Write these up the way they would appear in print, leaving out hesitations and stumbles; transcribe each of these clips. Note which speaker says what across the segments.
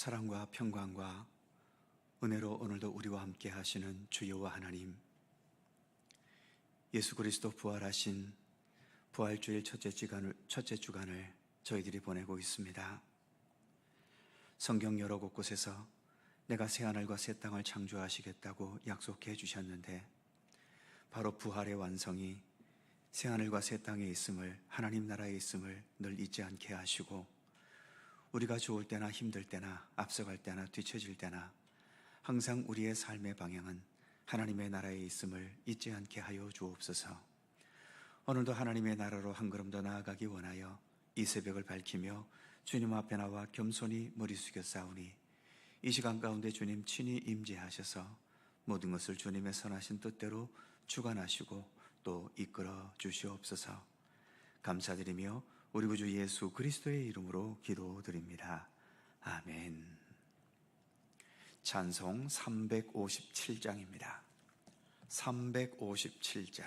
Speaker 1: 사랑과 평강과 은혜로 오늘도 우리와 함께 하시는 주여와 하나님, 예수 그리스도 부활하신 부활주일 첫째 주간을 저희들이 보내고 있습니다. 성경 여러 곳곳에서 내가 새하늘과 새 땅을 창조하시겠다고 약속해 주셨는데, 바로 부활의 완성이 새하늘과 새 땅에 있음을, 하나님 나라에 있음을 늘 잊지 않게 하시고, 우리가 좋을 때나 힘들 때나 앞서갈 때나 뒤처질 때나 항상 우리의 삶의 방향은 하나님의 나라에 있음을 잊지 않게 하여 주옵소서. 오늘도 하나님의 나라로 한 걸음 더 나아가기 원하여 이 새벽을 밝히며 주님 앞에 나와 겸손히 머리 숙여 싸우니, 이 시간 가운데 주님 친히 임재하셔서 모든 것을 주님의 선하신 뜻대로 주관하시고 또 이끌어 주시옵소서. 감사드리며 우리 구주 예수 그리스도의 이름으로 기도드립니다. 아멘. 찬송 357장입니다. 357장.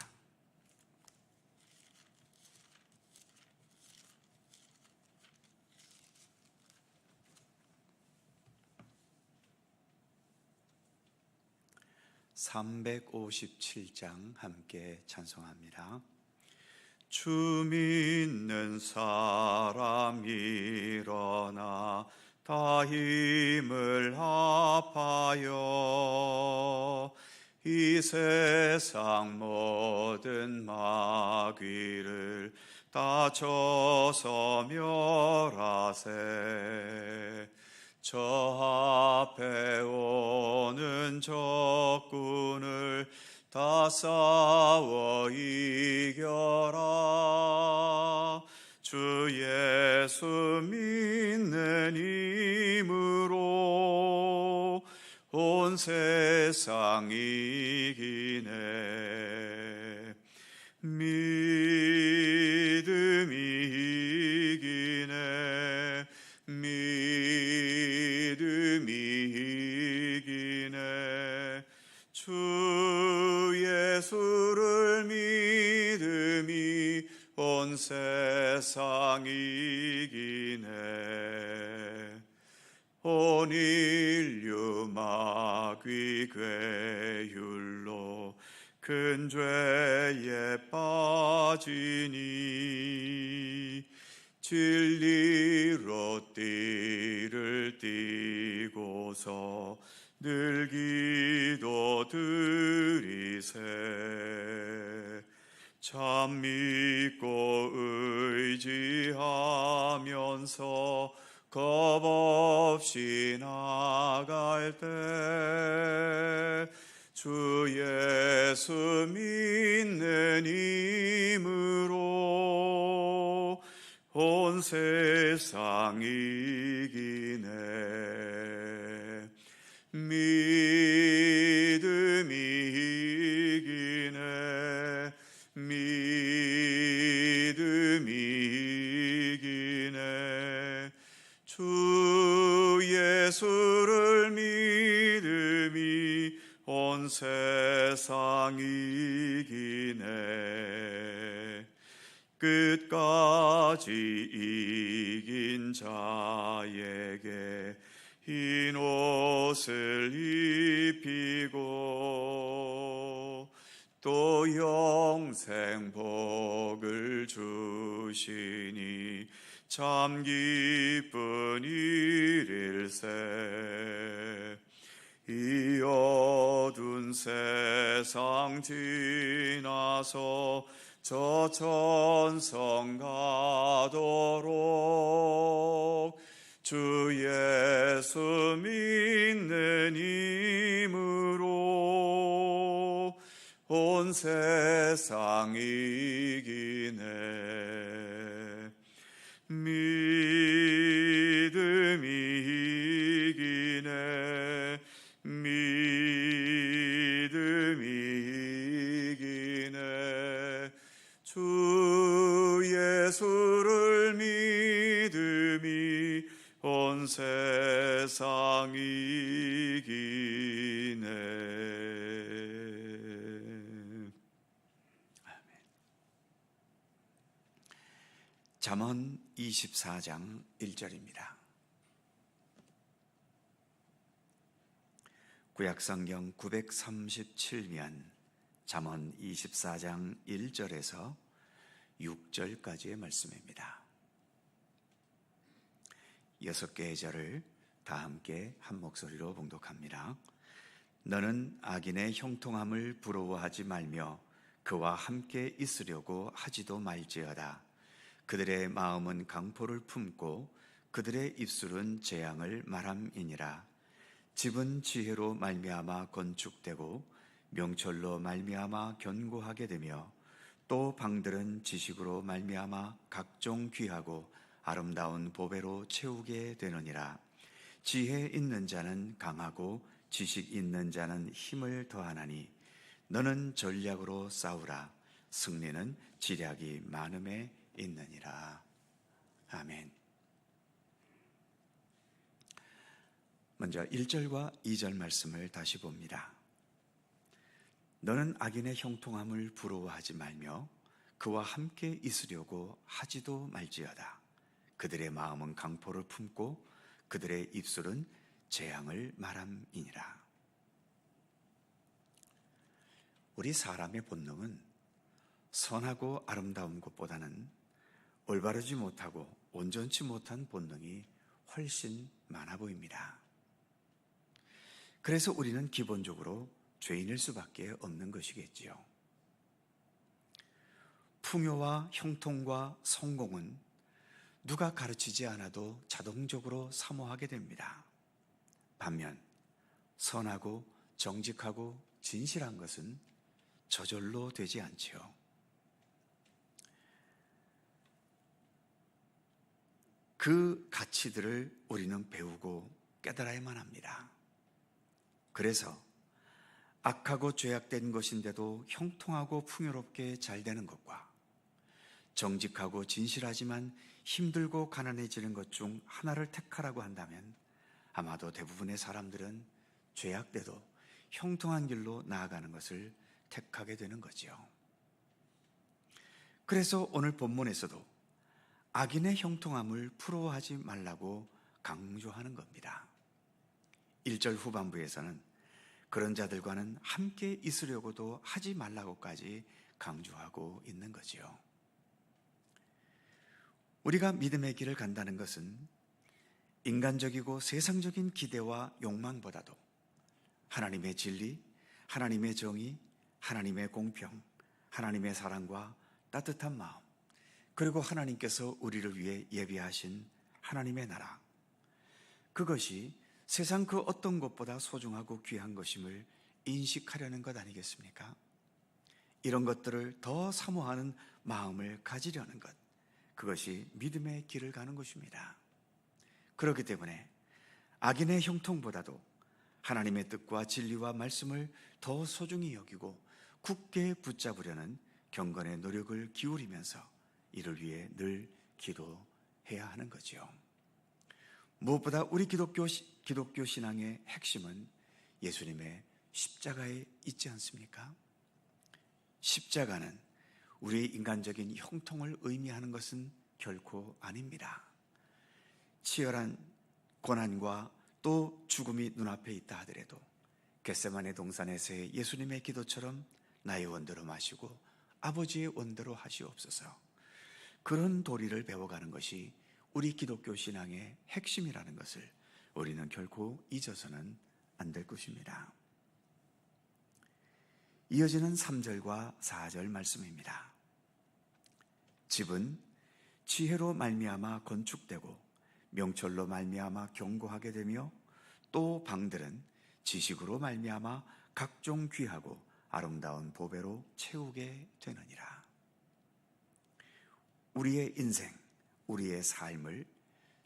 Speaker 1: (357장) 함께 찬송합니다. 주 믿는 사람 일어나 다 힘을 합하여 이 세상 모든 마귀를 다 쳐서 멸하세. 저 앞에 오는 적군을 다 싸워 이겨라. 주 예수 믿는 힘으로 온 세상 이기네. 믿음이 이기네. 믿음이 이기네. 주 예수를 믿음이 온 세상 이기네. 온 인류 마귀 괴율로 큰 죄에 빠지니 진리로 띠를 띠고서 늘 기도 드리세. 참 믿고 의지하면서 겁없이 나갈 때 주 예수 믿는 힘으로 온 세상 이기네. 믿음이 이기네. 믿음이 이기네. 주 예수를 믿음이 온 세상 이기네. 끝까지 이긴 자에게 흰 옷을 입히고 또 영생 복을 주시니 참 기쁜 일일세. 이 어두운 세상 지나서 저 천성 가도록 주 예수 믿는 힘으로 온 세상 이기네. 믿음이 이기네. 믿음이 이기네. 주 예수를 믿음이 온 세상 이기네. 아멘. 잠언 24장 1절입니다. 구약성경 937면 잠언 24장 1절에서 6절까지의 말씀입니다. 6개의 절을 다 함께 한 목소리로 봉독합니다. 너는 악인의 형통함을 부러워하지 말며 그와 함께 있으려고 하지도 말지어다. 그들의 마음은 강포를 품고 그들의 입술은 재앙을 말함이니라. 집은 지혜로 말미암아 건축되고 명철로 말미암아 견고하게 되며 또 방들은 지식으로 말미암아 각종 귀하고 아름다운 보배로 채우게 되느니라. 지혜 있는 자는 강하고 지식 있는 자는 힘을 더하나니 너는 전략으로 싸우라. 승리는 지략이 많음에 있느니라. 아멘. 먼저 1절과 2절 말씀을 다시 봅니다. 너는 악인의 형통함을 부러워하지 말며 그와 함께 있으려고 하지도 말지어다. 그들의 마음은 강포를 품고 그들의 입술은 재앙을 말함이니라. 우리 사람의 본능은 선하고 아름다운 것보다는 올바르지 못하고 온전치 못한 본능이 훨씬 많아 보입니다. 그래서 우리는 기본적으로 죄인일 수밖에 없는 것이겠지요. 풍요와 형통과 성공은 누가 가르치지 않아도 자동적으로 사모하게 됩니다. 반면 선하고 정직하고 진실한 것은 저절로 되지 않지요. 그 가치들을 우리는 배우고 깨달아야만 합니다. 그래서 악하고 죄악된 것인데도 형통하고 풍요롭게 잘 되는 것과 정직하고 진실하지만 힘들고 가난해지는 것 중 하나를 택하라고 한다면 아마도 대부분의 사람들은 죄악돼도 형통한 길로 나아가는 것을 택하게 되는 거지요. 그래서 오늘 본문에서도 악인의 형통함을 부러워하지 말라고 강조하는 겁니다. 1절 후반부에서는 그런 자들과는 함께 있으려고도 하지 말라고까지 강조하고 있는 거지요. 우리가 믿음의 길을 간다는 것은 인간적이고 세상적인 기대와 욕망보다도 하나님의 진리, 하나님의 정의, 하나님의 공평, 하나님의 사랑과 따뜻한 마음, 그리고 하나님께서 우리를 위해 예비하신 하나님의 나라, 그것이 세상 그 어떤 것보다 소중하고 귀한 것임을 인식하려는 것 아니겠습니까? 이런 것들을 더 사모하는 마음을 가지려는 것, 그것이 믿음의 길을 가는 것입니다. 그렇기 때문에 악인의 형통보다도 하나님의 뜻과 진리와 말씀을 더 소중히 여기고 굳게 붙잡으려는 경건의 노력을 기울이면서 이를 위해 늘 기도해야 하는 거죠. 무엇보다 우리 기독교 신앙의 핵심은 예수님의 십자가에 있지 않습니까? 십자가는 우리의 인간적인 형통을 의미하는 것은 결코 아닙니다. 치열한 고난과 또 죽음이 눈앞에 있다 하더라도 겟세마네 동산에서의 예수님의 기도처럼 나의 원대로 마시고 아버지의 원대로 하시옵소서, 그런 도리를 배워가는 것이 우리 기독교 신앙의 핵심이라는 것을 우리는 결코 잊어서는 안 될 것입니다. 이어지는 3절과 4절 말씀입니다. 집은 지혜로 말미암아 건축되고 명철로 말미암아 견고하게 되며 또 방들은 지식으로 말미암아 각종 귀하고 아름다운 보배로 채우게 되느니라. 우리의 인생, 우리의 삶을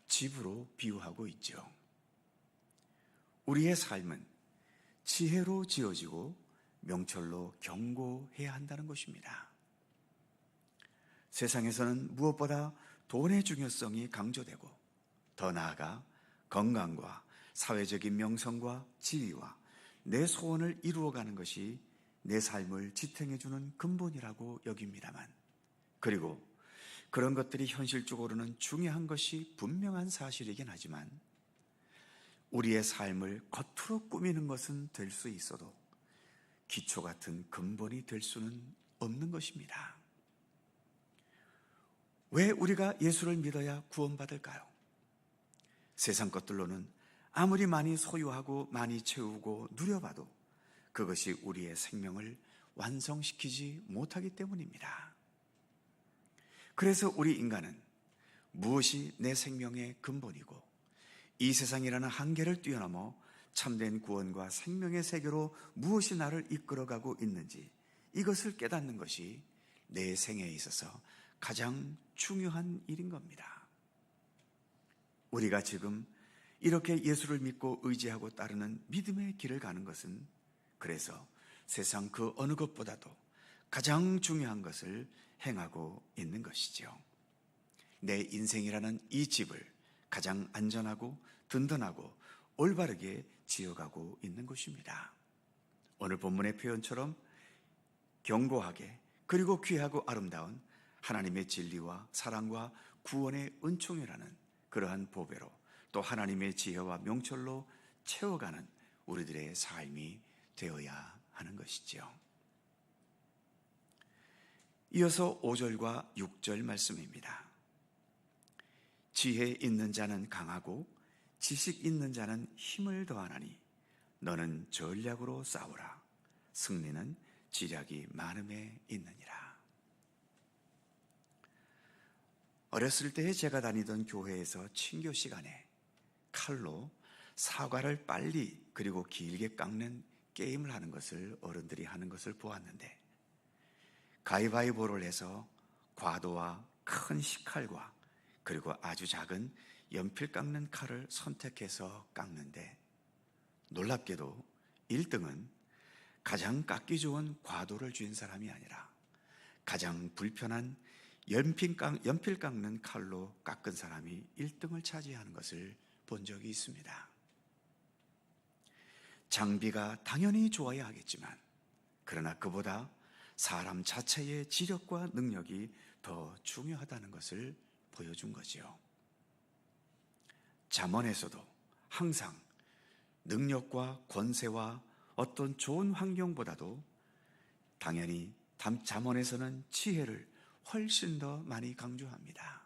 Speaker 1: 집으로 비유하고 있죠. 우리의 삶은 지혜로 지어지고 명철로 견고해야 한다는 것입니다. 세상에서는 무엇보다 돈의 중요성이 강조되고 더 나아가 건강과 사회적인 명성과 지위와 내 소원을 이루어가는 것이 내 삶을 지탱해주는 근본이라고 여깁니다만, 그리고 그런 것들이 현실적으로는 중요한 것이 분명한 사실이긴 하지만 우리의 삶을 겉으로 꾸미는 것은 될 수 있어도 기초 같은 근본이 될 수는 없는 것입니다. 왜 우리가 예수를 믿어야 구원받을까요? 세상 것들로는 아무리 많이 소유하고 많이 채우고 누려봐도 그것이 우리의 생명을 완성시키지 못하기 때문입니다. 그래서 우리 인간은 무엇이 내 생명의 근본이고 이 세상이라는 한계를 뛰어넘어 참된 구원과 생명의 세계로 무엇이 나를 이끌어가고 있는지 이것을 깨닫는 것이 내 생애에 있어서 가장 중요한 일인 겁니다. 우리가 지금 이렇게 예수를 믿고 의지하고 따르는 믿음의 길을 가는 것은 그래서 세상 그 어느 것보다도 가장 중요한 것을 행하고 있는 것이죠. 내 인생이라는 이 집을 가장 안전하고 든든하고 올바르게 지어가고 있는 것입니다. 오늘 본문의 표현처럼 견고하게 그리고 귀하고 아름다운 하나님의 진리와 사랑과 구원의 은총이라는 그러한 보배로 또 하나님의 지혜와 명철로 채워가는 우리들의 삶이 되어야 하는 것이지요. 이어서 5절과 6절 말씀입니다. 지혜 있는 자는 강하고 지식 있는 자는 힘을 더하나니 너는 전략으로 싸우라. 승리는 지략이 많음에 있느니라. 어렸을 때 제가 다니던 교회에서 친교 시간에 칼로 사과를 빨리 그리고 길게 깎는 게임을 하는 것을 어른들이 하는 것을 보았는데, 가위바위보를 해서 과도와 큰 식칼과 그리고 아주 작은 연필 깎는 칼을 선택해서 깎는데, 놀랍게도 1등은 가장 깎기 좋은 과도를 쥔 사람이 아니라 가장 불편한 연필 깎는 칼로 깎은 사람이 1등을 차지하는 것을 본 적이 있습니다. 장비가 당연히 좋아야 하겠지만 그러나 그보다 사람 자체의 지력과 능력이 더 중요하다는 것을 보여준 거지요. 잠언에서도 항상 능력과 권세와 어떤 좋은 환경보다도 당연히 잠언에서는 지혜를 훨씬 더 많이 강조합니다.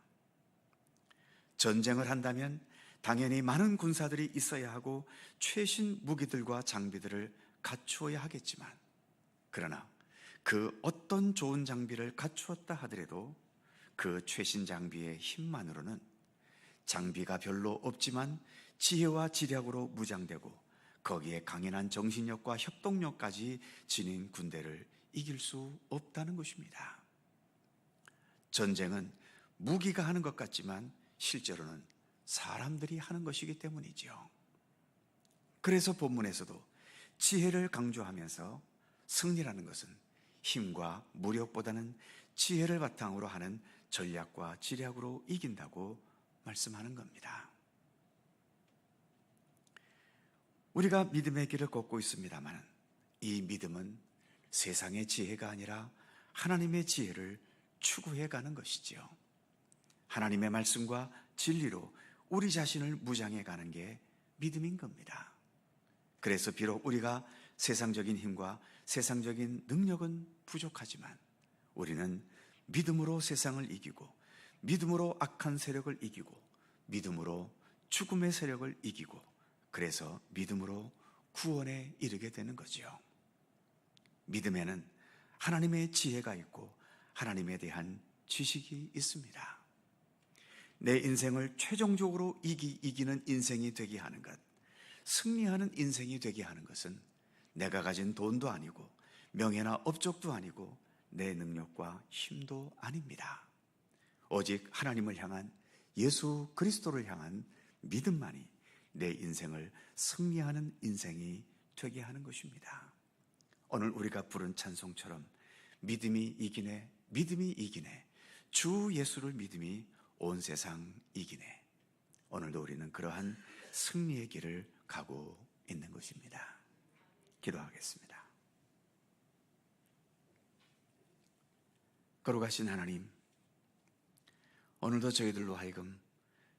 Speaker 1: 전쟁을 한다면 당연히 많은 군사들이 있어야 하고 최신 무기들과 장비들을 갖추어야 하겠지만, 그러나 그 어떤 좋은 장비를 갖추었다 하더라도 그 최신 장비의 힘만으로는 장비가 별로 없지만 지혜와 지략으로 무장되고 거기에 강인한 정신력과 협동력까지 지닌 군대를 이길 수 없다는 것입니다. 전쟁은 무기가 하는 것 같지만 실제로는 사람들이 하는 것이기 때문이죠. 그래서 본문에서도 지혜를 강조하면서 승리라는 것은 힘과 무력보다는 지혜를 바탕으로 하는 전략과 지략으로 이긴다고 말씀하는 겁니다. 우리가 믿음의 길을 걷고 있습니다만 이 믿음은 세상의 지혜가 아니라 하나님의 지혜를 추구해 가는 것이지요. 하나님의 말씀과 진리로 우리 자신을 무장해 가는 게 믿음인 겁니다. 그래서 비록 우리가 세상적인 힘과 세상적인 능력은 부족하지만 우리는 믿음으로 세상을 이기고 믿음으로 악한 세력을 이기고 믿음으로 죽음의 세력을 이기고 그래서 믿음으로 구원에 이르게 되는 거지요. 믿음에는 하나님의 지혜가 있고 하나님에 대한 지식이 있습니다. 내 인생을 최종적으로 이기는 인생이 되게 하는 것, 승리하는 인생이 되게 하는 것은 내가 가진 돈도 아니고 명예나 업적도 아니고 내 능력과 힘도 아닙니다. 오직 하나님을 향한, 예수 그리스도를 향한 믿음만이 내 인생을 승리하는 인생이 되게 하는 것입니다. 오늘 우리가 부른 찬송처럼 믿음이 이기네, 믿음이 이기네, 주 예수를 믿음이 온 세상 이기네. 오늘도 우리는 그러한 승리의 길을 가고 있는 것입니다. 기도하겠습니다. 거룩하신 하나님, 오늘도 저희들로 하여금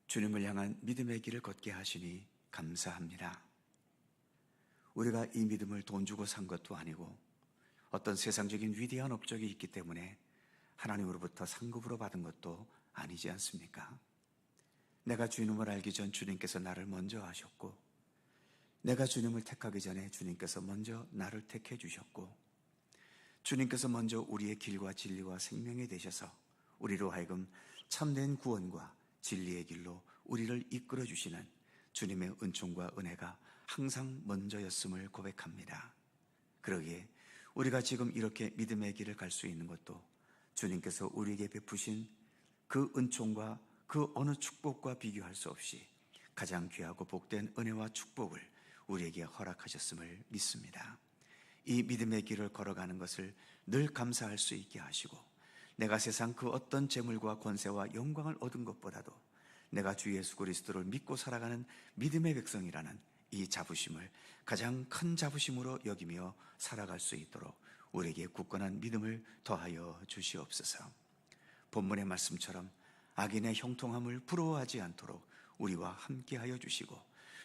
Speaker 1: 주님을 향한 믿음의 길을 걷게 하시니 감사합니다. 우리가 이 믿음을 돈 주고 산 것도 아니고 어떤 세상적인 위대한 업적이 있기 때문에 하나님으로부터 상급으로 받은 것도 아니지 않습니까? 내가 주님을 알기 전 주님께서 나를 먼저 아셨고, 내가 주님을 택하기 전에 주님께서 먼저 나를 택해 주셨고, 주님께서 먼저 우리의 길과 진리와 생명이 되셔서 우리로 하여금 참된 구원과 진리의 길로 우리를 이끌어 주시는 주님의 은총과 은혜가 항상 먼저였음을 고백합니다. 그러기에 우리가 지금 이렇게 믿음의 길을 갈 수 있는 것도 주님께서 우리에게 베푸신 그 은총과 그 어느 축복과 비교할 수 없이 가장 귀하고 복된 은혜와 축복을 우리에게 허락하셨음을 믿습니다. 이 믿음의 길을 걸어가는 것을 늘 감사할 수 있게 하시고, 내가 세상 그 어떤 재물과 권세와 영광을 얻은 것보다도 내가 주 예수 그리스도를 믿고 살아가는 믿음의 백성이라는 이 자부심을 가장 큰 자부심으로 여기며 살아갈 수 있도록 우리에게 굳건한 믿음을 더하여 주시옵소서. 본문의 말씀처럼 악인의 형통함을 부러워하지 않도록 우리와 함께하여 주시고,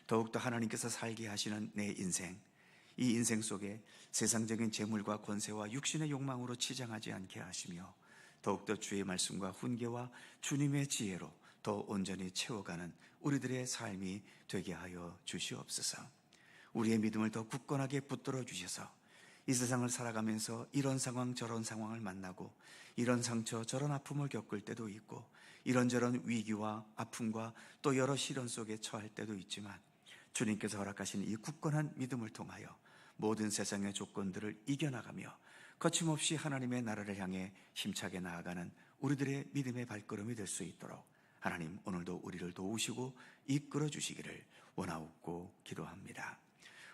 Speaker 1: 더욱더 하나님께서 살게 하시는 내 인생, 이 인생 속에 세상적인 재물과 권세와 육신의 욕망으로 치장하지 않게 하시며, 더욱더 주의 말씀과 훈계와 주님의 지혜로 더 온전히 채워가는 우리들의 삶이 되게 하여 주시옵소서. 우리의 믿음을 더 굳건하게 붙들어 주셔서 이 세상을 살아가면서 이런 상황 저런 상황을 만나고 이런 상처 저런 아픔을 겪을 때도 있고 이런저런 위기와 아픔과 또 여러 시련 속에 처할 때도 있지만, 주님께서 허락하신 이 굳건한 믿음을 통하여 모든 세상의 조건들을 이겨나가며 거침없이 하나님의 나라를 향해 힘차게 나아가는 우리들의 믿음의 발걸음이 될 수 있도록 하나님 오늘도 우리를 도우시고 이끌어 주시기를 원하옵고 기도합니다.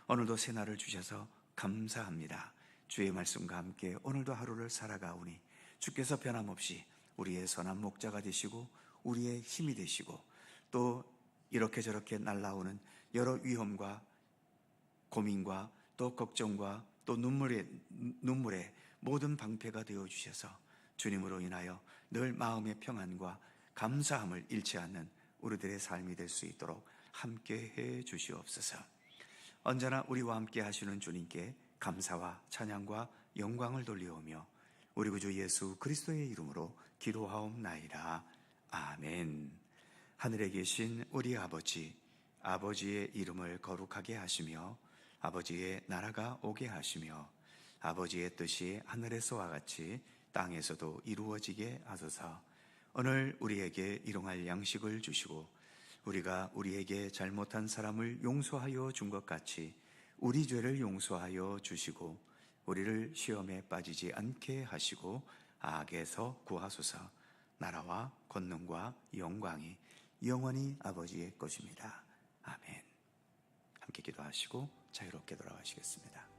Speaker 1: 오늘도 새 날을 주셔서 감사합니다. 주의 말씀과 함께 오늘도 하루를 살아가오니 주께서 변함없이 우리의 선한 목자가 되시고 우리의 힘이 되시고, 또 이렇게 저렇게 날아오는 여러 위험과 고민과 또 걱정과 또 눈물의 모든 방패가 되어주셔서 주님으로 인하여 늘 마음의 평안과 감사함을 잃지 않는 우리들의 삶이 될 수 있도록 함께해 주시옵소서. 언제나 우리와 함께 하시는 주님께 감사와 찬양과 영광을 돌리오며 우리 구주 예수 그리스도의 이름으로 기도하옵나이다. 아멘. 하늘에 계신 우리 아버지, 아버지의 이름을 거룩하게 하시며 아버지의 나라가 오게 하시며 아버지의 뜻이 하늘에서와 같이 땅에서도 이루어지게 하소서. 오늘 우리에게 일용할 양식을 주시고 우리가 우리에게 잘못한 사람을 용서하여 준 것 같이 우리 죄를 용서하여 주시고 우리를 시험에 빠지지 않게 하시고 악에서 구하소서. 나라와 권능과 영광이 영원히 아버지의 것입니다. 아멘. 함께 기도하시고 자유롭게 돌아가시겠습니다.